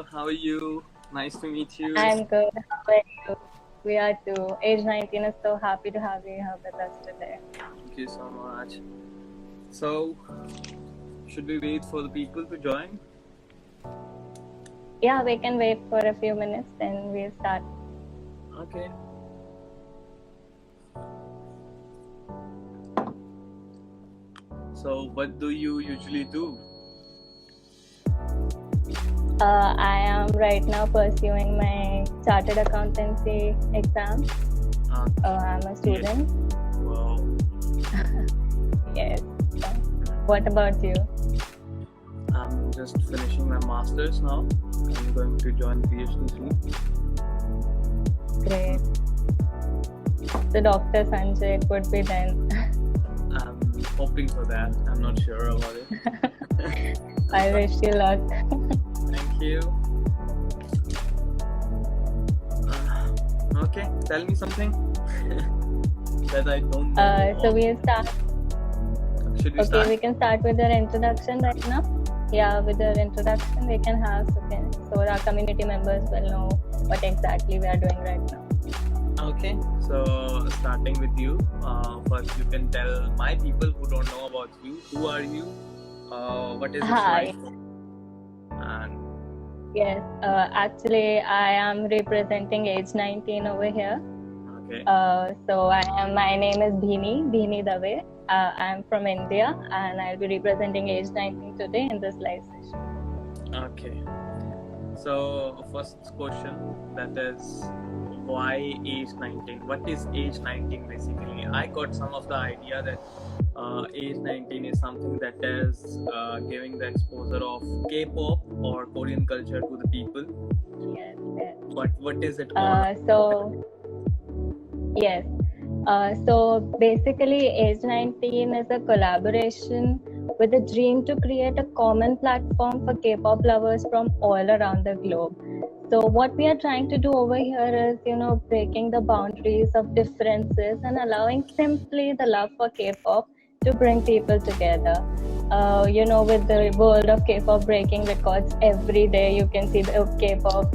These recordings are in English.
Hello, how are you? Nice to meet you. I'm good. How are you? We are too. Age 19 is so happy to have you here with us today. Thank you so much. So, should we wait for the people to join? Yeah, we can wait for a few minutes, then we'll start. Okay. So, what do you usually do? I am right now pursuing my chartered accountancy exam. I'm a student. Wow. Yes. What about you? I'm just finishing my master's now. I'm going to join PhD soon. Great. So Dr. Sanjay could be then. I'm hoping for that. I'm not sure about it. I wish you luck. Thank you. Okay, tell me something that I don't know. So we'll start. Should we Okay, start? we can start with our introduction right now. Yeah, with our introduction we can have so our community members will know what exactly we are doing right now. Okay, so starting with you, first you can tell my people who don't know about you, who are you, what is it Hi. like, and Yes, actually I am representing age 19 over here. okay, So my name is Bhini Dave. I'm from India and I'll be representing age 19 today in this live session. okay. So first question, that is, why age 19? What is age 19 basically? I got some of the idea that age 19 is something that is giving the exposure of K-pop or Korean culture to the people. Yes. But what is it? Yes. So basically, Age 19 is a collaboration with a dream to create a common platform for K-pop lovers from all around the globe. So what we are trying to do over here is, breaking the boundaries of differences and allowing simply the love for K-pop to bring people together. With the world of K-pop breaking records every day, you can see the K-pop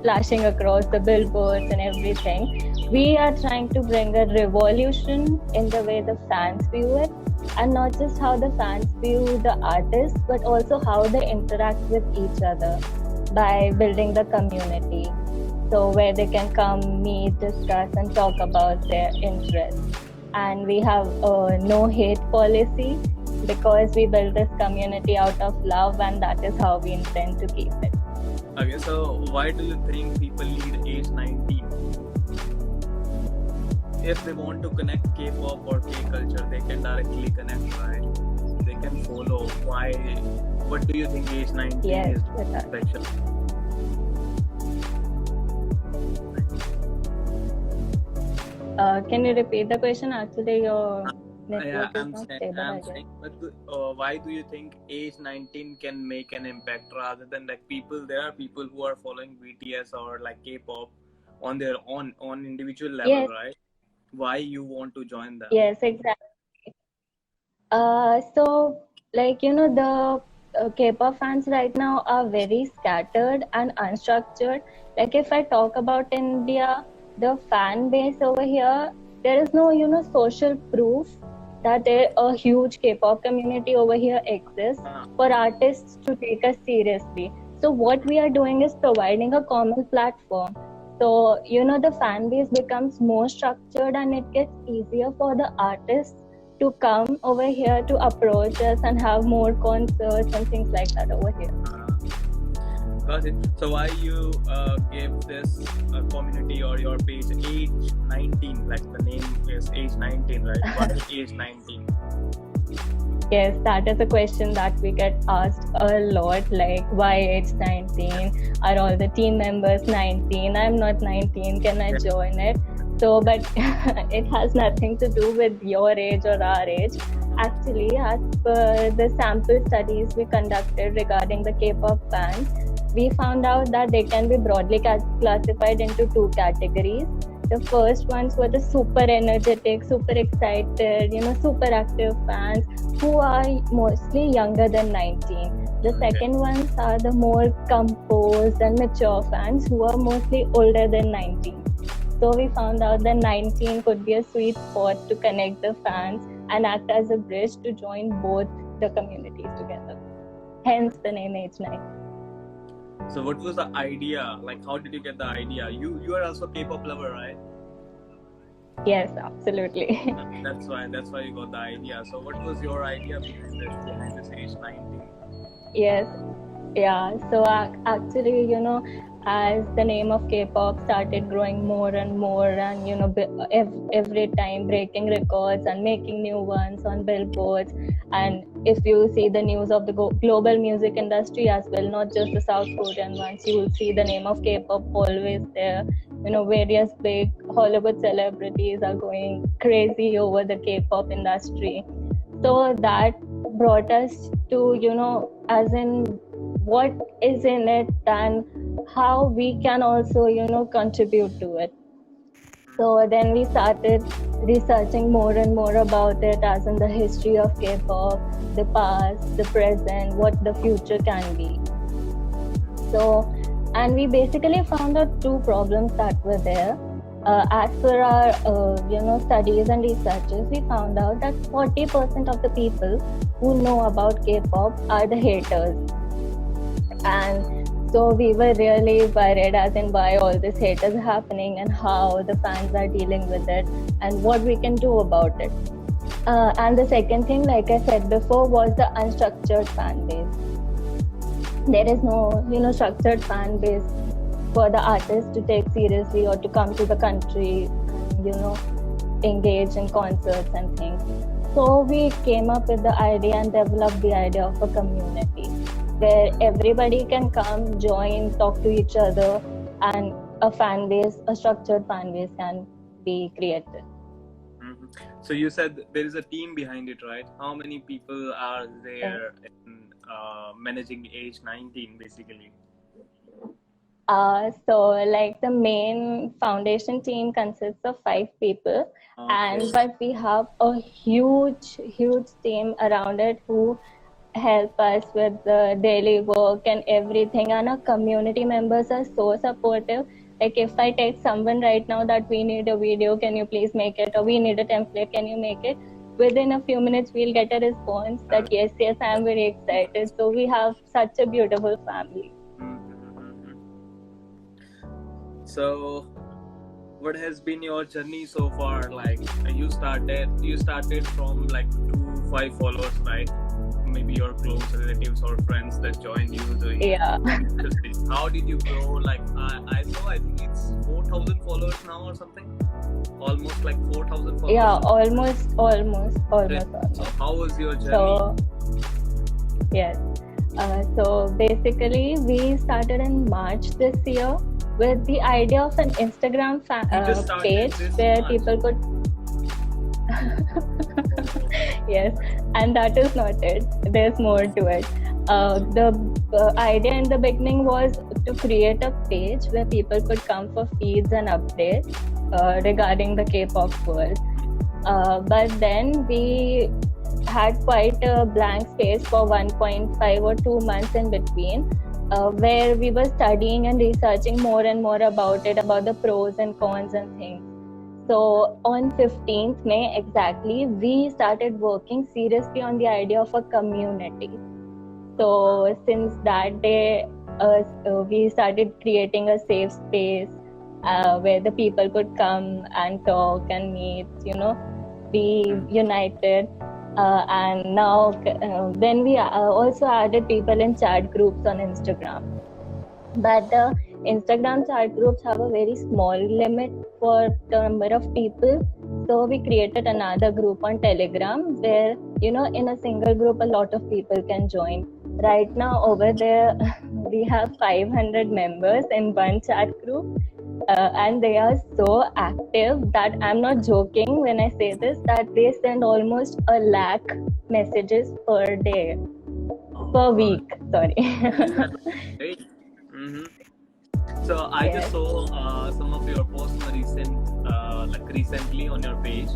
flashing across the billboards and everything. We are trying to bring a revolution in the way the fans view it, and not just how the fans view the artists, but also how they interact with each other by building the community. So where they can come, meet, discuss, and talk about their interests. And we have a no hate policy because we build this community out of love, and that is how we intend to keep it. Okay, so why do you think people need age 19? If they want to connect K-pop or K-culture, they can directly connect, right? They can follow. Why? What do you think age 19 Yes, is with that. special? Can you repeat the question? Actually, your Yeah, network is I'm not saying, stable, I I'm guess. saying, but why do you think age 19 can make an impact rather than like people? There are people who are following BTS or like K-pop on their own on individual level, Yes. right? Why you want to join them? Yes, exactly. So, the K-pop fans right now are very scattered and unstructured. Like, if I talk about India, the fan base over here, there is no, social proof that a huge K-pop community over here exists for artists to take us seriously. So, what we are doing is providing a common platform. So, the fan base becomes more structured and it gets easier for the artists to come over here to approach us and have more concerts and things like that over here. Got it. So why you gave this community or your page age 19? Like the name is age 19, right? Why age 19? Yes, that is a question that we get asked a lot, like why age 19? Are all the team members 19? I'm not 19, can I join it? So, but it has nothing to do with your age or our age. Actually, as per the sample studies we conducted regarding the K-pop fans, we found out that they can be broadly classified into two categories. The first ones were the super energetic, super excited, super active fans who are mostly younger than 19. The second ones are the more composed and mature fans who are mostly older than 19. So we found out that 19 could be a sweet spot to connect the fans and act as a bridge to join both the communities together. Hence the name Age 9. So what was the idea? Like, how did you get the idea? You are also K-pop lover, right? Yes, absolutely. That's why you got the idea. So what was your idea behind this Age 19? Yes, yeah. So actually, as the name of K-pop started growing more and more, and every time breaking records and making new ones on billboards, and if you see the news of the global music industry as well, not just the South Korean ones, you will see the name of K-pop always there. Various big Hollywood celebrities are going crazy over the K-pop industry. So that brought us to, as in what is in it and how we can also, contribute to it. So then we started researching more and more about it, as in the history of K-pop, the past, the present, what the future can be. So, and we basically found out two problems that were there. As per our studies and researches, we found out that 40% of the people who know about K-pop are the haters. And so we were really worried as in why all this hate is happening and how the fans are dealing with it and what we can do about it. And the second thing, like I said before, was the unstructured fan base. There is no, structured fan base for the artists to take seriously or to come to the country and, engage in concerts and things. So we came up with the idea and developed the idea of a community where everybody can come, join, talk to each other, and a structured fan base can be created. Mm-hmm. So you said there is a team behind it, right? How many people are there in managing Age 19 basically? So like the main foundation team consists of 5 people, but we have a huge team around it who help us with the daily work and everything, and our community members are so supportive. Like if I text someone right now that we need a video, can you please make it, or we need a template, can you make it, within a few minutes we'll get a response that yes, I'm very excited. So we have such a beautiful family. So what has been your journey so far? Like you started from like 2-5 followers, right? Maybe your close relatives or friends that joined you doing How did you grow? Like I think it's 4,000 followers now or something, almost like 4,000 followers. Yeah, almost. So how was your journey? So basically we started in March this year with the idea of an Instagram page where people could yes, and that is not it. There's more to it. The idea in the beginning was to create a page where people could come for feeds and updates regarding the K-pop world. But then we had quite a blank space for 1.5 or 2 months in between, where we were studying and researching more and more about it, about the pros and cons and things. So on 15th May exactly, we started working seriously on the idea of a community. So since that day, we started creating a safe space where the people could come and talk and meet, be united. And now then we also added people in chat groups on Instagram. But the Instagram chat groups have a very small limit for the number of people. So we created another group on Telegram where, in a single group, a lot of people can join. Right now over there, we have 500 members in one chat group. And they are so active that I'm not joking when I say this, that they send almost 1 lakh messages per day, per week, sorry. So I just saw some of your posts in the recent like recently on your page,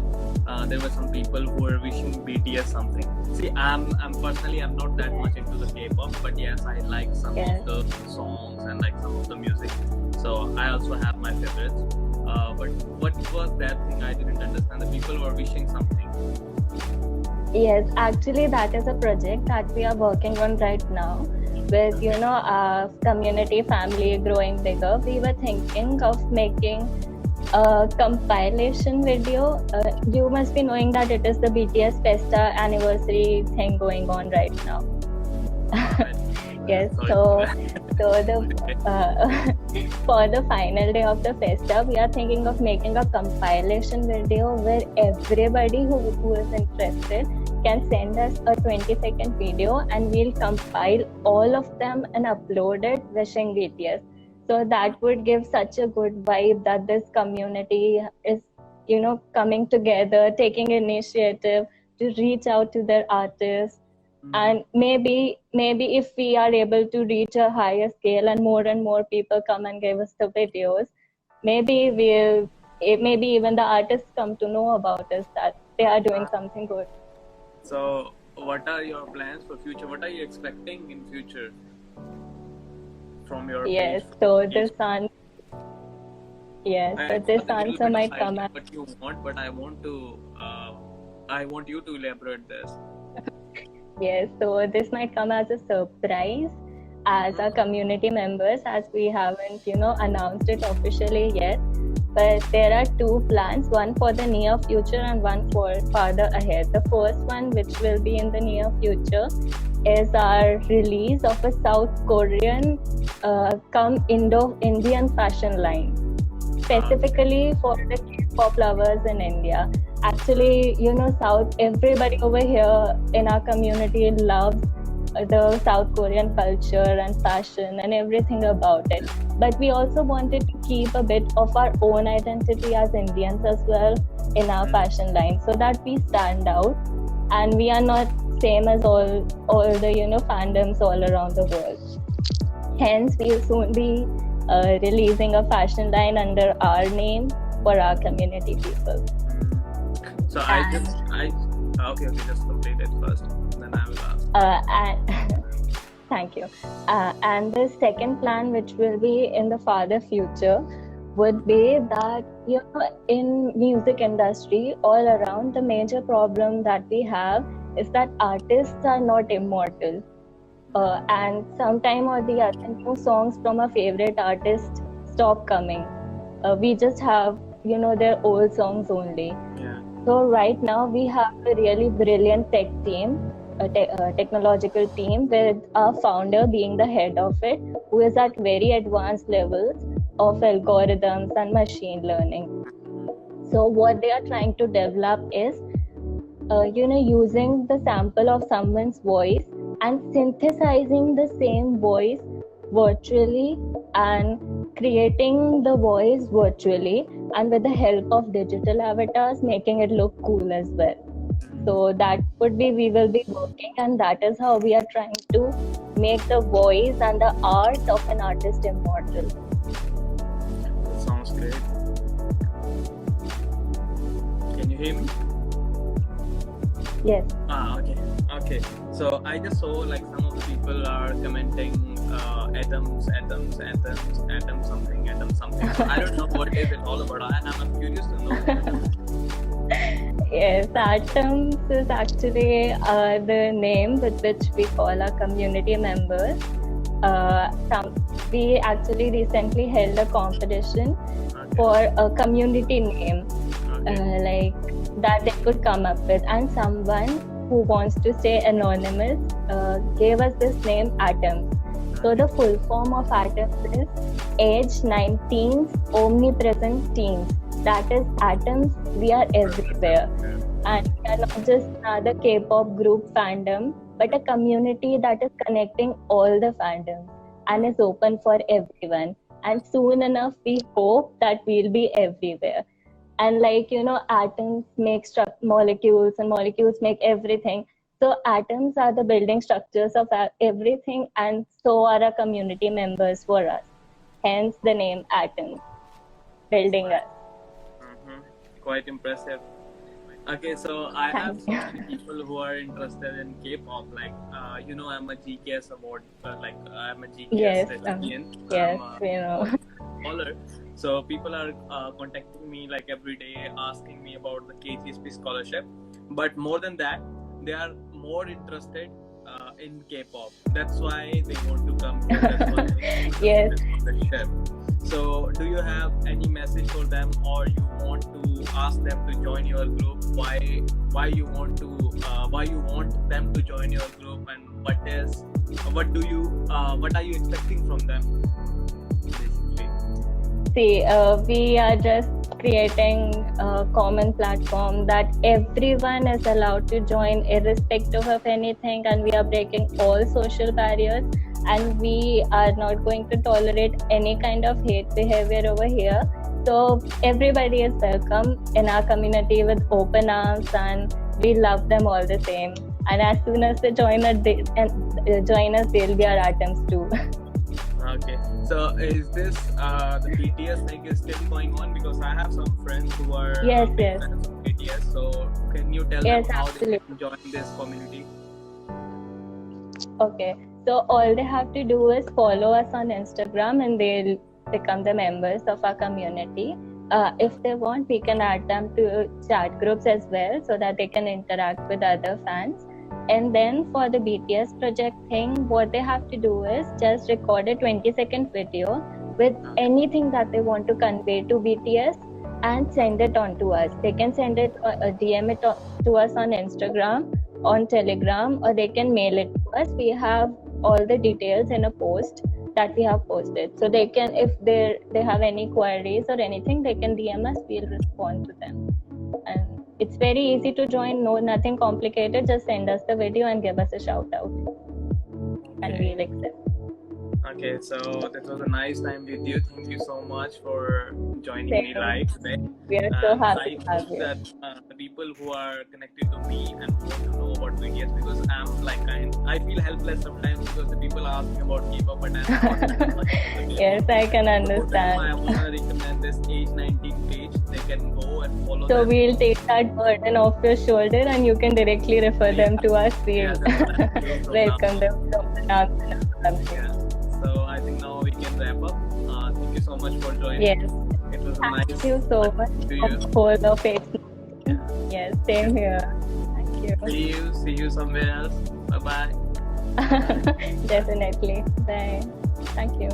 there were some people who were wishing BTS something. See, I'm personally I'm not that much into the K-pop, but yes, I like some of the songs and like some of the music. So I also have my favorites. But what was that thing I didn't understand? The people were wishing something. Yes, actually, that is a project that we are working on right now. With our community family growing bigger, we were thinking of making a compilation video. You must be knowing that it is the BTS Festa anniversary thing going on right now. Yes, so for the final day of the Festa, we are thinking of making a compilation video where everybody who is interested can send us a 20-second video, and we'll compile all of them and upload it wishing BTS. So that would give such a good vibe that this community is, coming together, taking initiative to reach out to their artists. And maybe if we are able to reach a higher scale and more people come and give us the videos, maybe even the artists come to know about us, that they are doing something good. So what are your plans for future? What are you expecting in future from your Yes, page? so this answer might come out. What you want, but I want you to elaborate this. Yes, so this might come as a surprise as our community members, as we haven't, announced it officially yet. But there are two plans, one for the near future and one for farther ahead. The first one, which will be in the near future, is our release of a South Korean Indo-Indian fashion line, specifically for the K-pop lovers in India. Actually, everybody over here in our community loves the South Korean culture and fashion and everything about it. But we also wanted to keep a bit of our own identity as Indians as well in our fashion line, so that we stand out and we are not same as all the fandoms all around the world. Hence, we'll soon be releasing a fashion line under our name for our community people. So okay, just complete it first, then I will ask. Thank you. And the second plan, which will be in the farther future, would be that in music industry all around, the major problem that we have is that artists are not immortal. And sometime or the other, new songs from a favorite artist stop coming. We just have their old songs only. Yeah. So right now we have a really brilliant tech team, a technological team, with our founder being the head of it, who is at very advanced levels of algorithms and machine learning. So what they are trying to develop is, using the sample of someone's voice and synthesizing the same voice virtually and creating the voice virtually, and with the help of digital avatars, making it look cool as well. So that would be, we will be working, and that is how we are trying to make the voice and the art of an artist immortal. That sounds great. Can you hear me? Yes. Okay. So I just saw like some of the people are commenting atoms, something. So I don't know what is it all about, and I'm curious to know. Yes, Atoms is actually the name with which we call our community members. We actually recently held a competition for a community name, like that they could come up with, and someone who wants to stay anonymous gave us this name Atoms. So the full form of Atoms is Age 19's Omnipresent Teens. That is Atoms, we are everywhere. And we are not just another K-pop group fandom, but a community that is connecting all the fandoms and is open for everyone. And soon enough, we hope that we'll be everywhere. And atoms make molecules, and molecules make everything. So atoms are the building structures of everything, and so are our community members for us. Hence the name Atoms, building us. quite impressive. Okay, so I have Thank so you. many people who are interested in K-pop. Like, I'm a GKS award, I'm a GKS Yes, recipient. yes, I'm a we know. scholar. So people are contacting me like every day, asking me about the KGSP scholarship. But more than that, they are more interested in K-pop. That's why they want to come here. That's why they want to Yes. do this scholarship. So, do you have any message for them, or you want to ask them to join your group? Why you want them to join your group, and what are you expecting from them, basically? See, we are just creating a common platform that everyone is allowed to join irrespective of anything, and we are breaking all social barriers, and we are not going to tolerate any kind of hate behavior over here. So everybody is welcome in our community with open arms, and we love them all the same. And as soon as they join us, they'll be our atoms too. Okay, so is this the BTS thing is still going on? Because I have some friends who are Yes, big yes. fans of BTS. So can you tell Yes, them how they absolutely. can join this community? Okay, so all they have to do is follow us on Instagram, and they'll become the members of our community. If they want, we can add them to chat groups as well, so that they can interact with other fans. And then for the BTS project thing, what they have to do is just record a 20-second video with anything that they want to convey to BTS and send it on to us. They can send it, DM it to us on Instagram, on Telegram, or they can mail it to us. We have all the details in a post that we have posted. So they can, if they have any queries or anything, they can DM us. We'll respond to them. And it's very easy to join. No, nothing complicated. Just send us the video and give us a shout out, and we'll accept. Okay, so that was a nice time with you. Thank you so much for joining me live today. We are so happy I to have hope you. that the people who are connected to me and want to know about BTS, because I feel helpless sometimes because the people are asking about K-pop, but I'm not much into Yes, I can I understand. want to recommend this age 19 page. They can go and follow So them. we'll take that burden off your shoulder, and you can directly refer them to us. We'll that's what I'm doing from now. welcome them from now. Yeah. So I think now we can wrap up. Thank you so much for joining. Yes. It was a Thank nice you so much to you. for the face. Yes, same here. Thank you. See you somewhere else. Bye bye. Definitely. Bye. Thank you.